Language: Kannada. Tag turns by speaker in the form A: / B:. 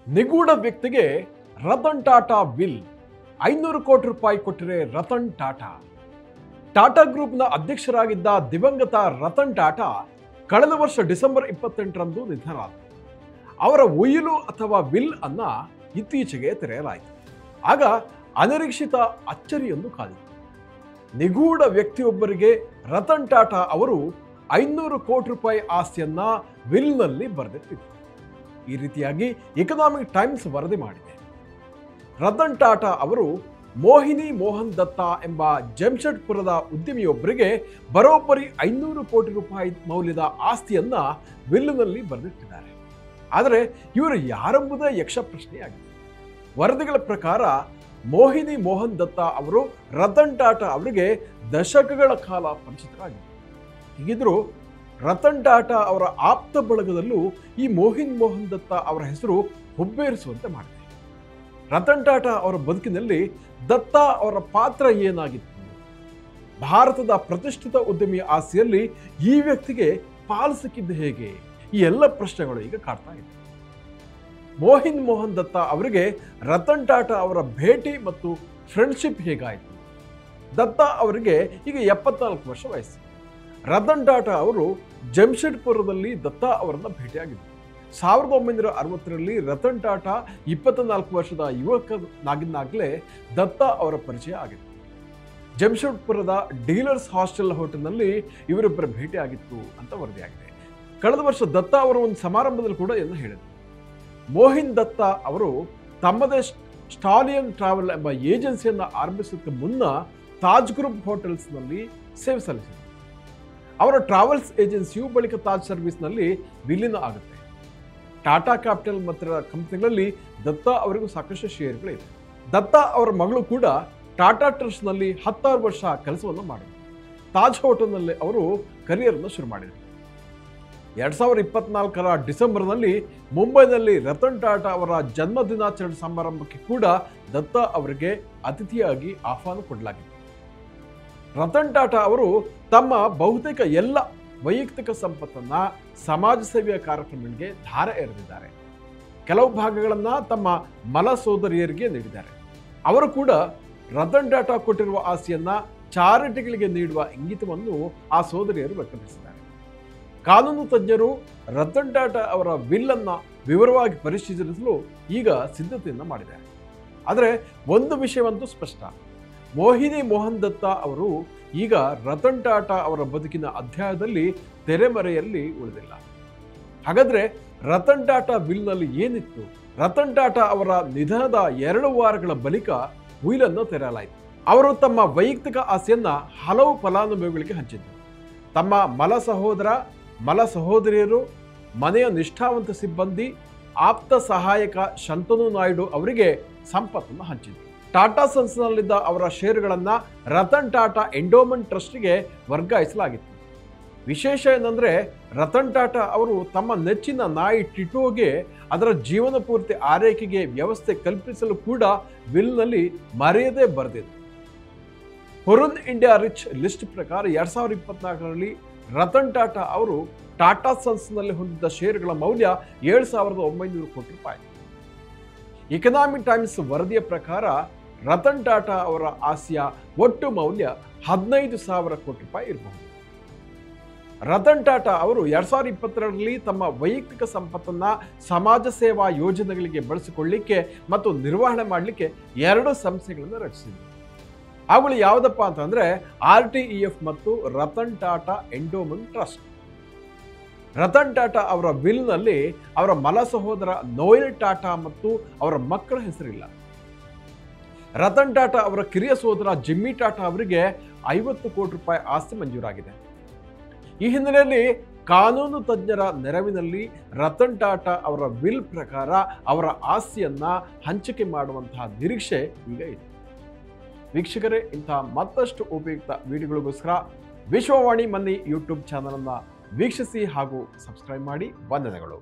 A: ನಿಗೂಢ ವ್ಯಕ್ತಿಗೆ ರತನ್ ಟಾಟಾ ವಿಲ್ 500 ಕೋಟಿ ರೂಪಾಯಿ ಕೊಟ್ಟರೆ ರತನ್ ಟಾಟಾ. ಟಾಟಾ ಗ್ರೂಪ್ನ ಅಧ್ಯಕ್ಷರಾಗಿದ್ದ ದಿವಂಗತ ರತನ್ ಟಾಟಾ ಕಳೆದ ವರ್ಷ ಡಿಸೆಂಬರ್ 28ರಂದು ನಿಧನರಾದರು. ಅವರ ಉಯಿಲು ಅಥವಾ ವಿಲ್ ಅನ್ನ ಇತ್ತೀಚೆಗೆ ತೆರೆಯಲಾಯಿತು. ಆಗ ಅನಿರೀಕ್ಷಿತ ಅಚ್ಚರಿಯೊಂದು ಕಾದಿತು. ನಿಗೂಢ ವ್ಯಕ್ತಿಯೊಬ್ಬರಿಗೆ ರತನ್ ಟಾಟಾ ಅವರು 500 ಕೋಟಿ ರೂಪಾಯಿ ಆಸ್ತಿಯನ್ನ ವಿಲ್ನಲ್ಲಿ ಬರೆದಿಟ್ಟಿದ್ದರು. ಈ ರೀತಿಯಾಗಿ ಎಕನಾಮಿಕ್ ಟೈಮ್ಸ್ ವರದಿ ಮಾಡಿದೆ. ರತನ್ ಟಾಟಾ ಅವರು ಮೋಹಿನಿ ಮೋಹನ್ ದತ್ತಾ ಎಂಬ ಜಮ್ಶೆಡ್ಪುರದ ಉದ್ಯಮಿಯೊಬ್ಬರಿಗೆ ಬರೋಬ್ಬರಿ 500 ಕೋಟಿ ರೂಪಾಯಿ ಮೌಲ್ಯದ ಆಸ್ತಿಯನ್ನ ವಿಲ್ನಲ್ಲಿ ಬರೆದಿಟ್ಟಿದ್ದಾರೆ. ಆದರೆ ಇವರು ಯಾರೆಂಬುದೇ ಯಕ್ಷ ಪ್ರಶ್ನೆಯಾಗಿದೆ. ವರದಿಗಳ ಪ್ರಕಾರ ಮೋಹಿನಿ ಮೋಹನ್ ದತ್ತಾ ಅವರು ರತನ್ ಟಾಟಾ ಅವರಿಗೆ ದಶಕಗಳ ಕಾಲ ಪರಿಚಿತರಾಗಿದ್ದರು. ಹೀಗಿದ್ರು ರತನ್ ಟಾಟಾ ಅವರ ಆಪ್ತ ಬಳಗದಲ್ಲೂ ಈ ಮೋಹನ್ ದತ್ತಾ ಅವರ ಹೆಸರು ಹುಬ್ಬೇರಿಸುವಂತೆ ಮಾಡಿದೆ. ರತನ್ ಟಾಟಾ ಅವರ ಬದುಕಿನಲ್ಲಿ ದತ್ತಾ ಅವರ ಪಾತ್ರ ಏನಾಗಿತ್ತು? ಭಾರತದ ಪ್ರತಿಷ್ಠಿತ ಉದ್ಯಮಿ ಆಸ್ತಿಯಲ್ಲಿ ಈ ವ್ಯಕ್ತಿಗೆ ಪಾಲು ಸಿಕ್ಕಿದ್ದು ಹೇಗೆ? ಈ ಎಲ್ಲ ಪ್ರಶ್ನೆಗಳು ಈಗ ಕಾಡ್ತಾ ಇದೆ. ಮೋಹನ್ ದತ್ತಾ ಅವರಿಗೆ ರತನ್ ಟಾಟಾ ಅವರ ಭೇಟಿ ಮತ್ತು ಫ್ರೆಂಡ್ಶಿಪ್ ಹೇಗಾಯಿತು? ದತ್ತಾ ಅವರಿಗೆ ಈಗ 74 ವರ್ಷ ವಯಸ್ಸು. ರತನ್ ಟಾಟಾ ಅವರು ಜಮ್ಶೆಡ್ಪುರದಲ್ಲಿ ದತ್ತಾ ಅವರನ್ನ ಭೇಟಿಯಾಗಿದ್ದರು. 1960ರಲ್ಲಿ ರತನ್ ಟಾಟಾ 24 ವರ್ಷದ ಯುವಕನಾಗಿದ್ದಾಗಲೇ ದತ್ತಾ ಅವರ ಪರಿಚಯ ಆಗಿತ್ತು. ಜಮ್ಶೆಡ್ಪುರದ ಡೀಲರ್ಸ್ ಹಾಸ್ಟೆಲ್ ಹೋಟೆಲ್ನಲ್ಲಿ ಇವರಿಬ್ಬರ ಭೇಟಿಯಾಗಿತ್ತು ಅಂತ ವರದಿಯಾಗಿದೆ. ಕಳೆದ ವರ್ಷ ದತ್ತಾ ಅವರ ಒಂದು ಸಮಾರಂಭದಲ್ಲಿ ಕೂಡ ಎಂದು ಹೇಳಿದರು. ಮೋಹಿನ್ ದತ್ತಾ ಅವರು ತಮ್ಮದೇ ಸ್ಟಾಲಿಯನ್ ಟ್ರಾವೆಲ್ ಎಂಬ ಏಜೆನ್ಸಿಯನ್ನು ಆರಂಭಿಸೋದಕ್ಕೆ ಮುನ್ನ ತಾಜ್ ಗ್ರೂಪ್ ಹೋಟೆಲ್ಸ್ನಲ್ಲಿ ಸೇವೆ ಸಲ್ಲಿಸಿದರು. ಅವರ ಟ್ರಾವೆಲ್ಸ್ ಏಜೆನ್ಸಿಯು ಬಳಿಕ ತಾಜ್ ಸರ್ವಿಸ್ನಲ್ಲಿ ವಿಲೀನ ಆಗುತ್ತೆ. ಟಾಟಾ ಕ್ಯಾಪಿಟಲ್ ಮತ್ತು ಕಂಪನಿಗಳಲ್ಲಿ ದತ್ತಾ ಅವರಿಗೂ ಸಾಕಷ್ಟು ಷೇರುಗಳಿವೆ. ದತ್ತಾ ಅವರ ಮಗಳು ಕೂಡ ಟಾಟಾ ಟ್ರಸ್ಟ್ನಲ್ಲಿ 16 ವರ್ಷ ಕೆಲಸವನ್ನು ಮಾಡಿದರು. ತಾಜ್ ಹೋಟೆಲ್ನಲ್ಲಿ ಅವರು ಕರಿಯರನ್ನು ಶುರು ಮಾಡಿದರು. 2024ರ ಡಿಸೆಂಬರ್ನಲ್ಲಿ ಮುಂಬೈನಲ್ಲಿ ರತನ್ ಟಾಟಾ ಅವರ ಜನ್ಮ ದಿನಾಚರಣೆ ಸಮಾರಂಭಕ್ಕೆ ಕೂಡ ದತ್ತಾ ಅವರಿಗೆ ಅತಿಥಿಯಾಗಿ ಆಹ್ವಾನ ಕೊಡಲಾಗಿತ್ತು. ರತನ್ ಟಾಟಾ ಅವರು ತಮ್ಮ ಬಹುತೇಕ ಎಲ್ಲ ವೈಯಕ್ತಿಕ ಸಂಪತ್ತನ್ನ ಸಮಾಜ ಸೇವೆಯ ಕಾರ್ಯಕ್ರಮಗಳಿಗೆ ಧಾರೆ ಎರೆದಿದ್ದಾರೆ. ಕೆಲವು ಭಾಗಗಳನ್ನ ತಮ್ಮ ಮಲ ಸೋದರಿಯರಿಗೆ ನೀಡಿದ್ದಾರೆ. ಅವರು ಕೂಡ ರತನ್ ಟಾಟಾ ಕೊಟ್ಟಿರುವ ಆಸ್ತಿಯನ್ನ ಚಾರಿಟಿಗಳಿಗೆ ನೀಡುವ ಇಂಗಿತವನ್ನು ಆ ಸೋದರಿಯರು ವ್ಯಕ್ತಪಡಿಸಿದ್ದಾರೆ. ಕಾನೂನು ತಜ್ಞರು ರತನ್ ಟಾಟಾ ಅವರ ವಿಲ್ ಅನ್ನ ವಿವರವಾಗಿ ಪರಿಶೀಲಿಸಲು ಈಗ ಸಿದ್ಧತೆಯನ್ನು ಮಾಡಿದ್ದಾರೆ. ಆದರೆ ಒಂದು ವಿಷಯವಂತೂ ಸ್ಪಷ್ಟ, ಮೋಹನ್ ದತ್ತಾ ಅವರು ಈಗ ರತನ್ ಟಾಟಾ ಅವರ ಬದುಕಿನ ಅಧ್ಯಾಯದಲ್ಲಿ ತೆರೆಮರೆಯಲ್ಲಿ ಉಳಿದಿಲ್ಲ. ಹಾಗಾದ್ರೆ ರತನ್ ಟಾಟಾ ವಿಲ್ನಲ್ಲಿ ಏನಿತ್ತು? ರತನ್ ಟಾಟಾ ಅವರ ನಿಧನದ 2 ವಾರಗಳ ಬಳಿಕ ವಿಲನ್ನು ತೆರೆಯಲಾಯಿತು. ಅವರು ತಮ್ಮ ವೈಯಕ್ತಿಕ ಆಸ್ತಿಯನ್ನ ಹಲವು ಫಲಾನುಭವಿಗಳಿಗೆ ಹಂಚಿದ್ದರು. ತಮ್ಮ ಮಲ ಸಹೋದರಿಯರು, ಮನೆಯ ನಿಷ್ಠಾವಂತ ಸಿಬ್ಬಂದಿ, ಆಪ್ತ ಸಹಾಯಕ ಶಂತನು ನಾಯ್ಡು ಅವರಿಗೆ ಸಂಪತ್ತನ್ನು ಹಂಚಿದರು. ಟಾಟಾ ಸನ್ಸ್ನಲ್ಲಿದ್ದ ಅವರ ಷೇರುಗಳನ್ನು ರತನ್ ಟಾಟಾ ಎಂಡೋಮೆಂಟ್ ಟ್ರಸ್ಟ್ಗೆ ವರ್ಗಾಯಿಸಲಾಗಿತ್ತು. ವಿಶೇಷ ಏನಂದ್ರೆ ರತನ್ ಟಾಟಾ ಅವರು ತಮ್ಮ ನೆಚ್ಚಿನ ನಾಯಿ ಟಿಟೋಗೆ ಅದರ ಜೀವನ ಪೂರ್ತಿ ಆರೈಕೆಗೆ ವ್ಯವಸ್ಥೆ ಕಲ್ಪಿಸಲು ಕೂಡ ವಿಲ್ನಲ್ಲಿ ಮರೆಯದೇ ಬರೆದಿದೆ. ಹುರುನ್ ಇಂಡಿಯಾ ರಿಚ್ ಲಿಸ್ಟ್ ಪ್ರಕಾರ 2024ರಲ್ಲಿ ರತನ್ ಟಾಟಾ ಅವರು ಟಾಟಾ ಸನ್ಸ್ನಲ್ಲಿ ಹೊಂದಿದ್ದ ಷೇರುಗಳ ಮೌಲ್ಯ 7,900 ಕೋಟಿ ರೂಪಾಯಿ. ಎಕನಾಮಿಕ್ ಟೈಮ್ಸ್ ವರದಿಯ ಪ್ರಕಾರ ರತನ್ ಟಾಟಾ ಅವರ ಆಸ್ತಿಯ ಒಟ್ಟು ಮೌಲ್ಯ 15,000 ಕೋಟಿ ರೂಪಾಯಿ ಇರಬಹುದು. ರತನ್ ಟಾಟಾ ಅವರು 2022ರಲ್ಲಿ ತಮ್ಮ ವೈಯಕ್ತಿಕ ಸಂಪತ್ತನ್ನ ಸಮಾಜ ಸೇವಾ ಯೋಜನೆಗಳಿಗೆ ಬಳಸಿಕೊಳ್ಳಲಿಕ್ಕೆ ಮತ್ತು ನಿರ್ವಹಣೆ ಮಾಡಲಿಕ್ಕೆ 2 ಸಂಸ್ಥೆಗಳನ್ನು ರಚಿಸಿದರು. ಅವುಗಳು ಯಾವುದಪ್ಪ ಅಂತಂದ್ರೆ RTEF ಮತ್ತು ರತನ್ ಟಾಟಾ ಎಂಡೋಮೆಂಟ್ ಟ್ರಸ್ಟ್. ರತನ್ ಟಾಟಾ ಅವರ ವಿಲ್ನಲ್ಲಿ ಅವರ ಮಲ ಸಹೋದರ ನೋಯಲ್ ಟಾಟಾ ಮತ್ತು ಅವರ ಮಕ್ಕಳ ಹೆಸರಿಲ್ಲ. ರತನ್ ಟಾಟಾ ಅವರ ಕಿರಿಯ ಸೋದರ ಜಿಮ್ಮಿ ಟಾಟಾ ಅವರಿಗೆ 50 ಕೋಟಿ ರೂಪಾಯಿ ಆಸ್ತಿ ಮಂಜೂರಾಗಿದೆ. ಈ ಹಿನ್ನೆಲೆಯಲ್ಲಿ ಕಾನೂನು ತಜ್ಞರ ನೆರವಿನಲ್ಲಿ ರತನ್ ಟಾಟಾ ಅವರ ವಿಲ್ ಪ್ರಕಾರ ಅವರ ಆಸ್ತಿಯನ್ನ ಹಂಚಿಕೆ ಮಾಡುವಂತಹ ನಿರೀಕ್ಷೆ ಈಗ ಇದೆ. ವೀಕ್ಷಕರೇ, ಇಂತಹ ಮತ್ತಷ್ಟು ಉಪಯುಕ್ತ ವಿಡಿಯೋಗಳಿಗೋಸ್ಕರ ವಿಶ್ವವಾಣಿ ಮನಿ ಯೂಟ್ಯೂಬ್ ಚಾನಲ್ ಅನ್ನು ವೀಕ್ಷಿಸಿ ಹಾಗೂ ಸಬ್ಸ್ಕ್ರೈಬ್ ಮಾಡಿ. ವಂದನೆಗಳು.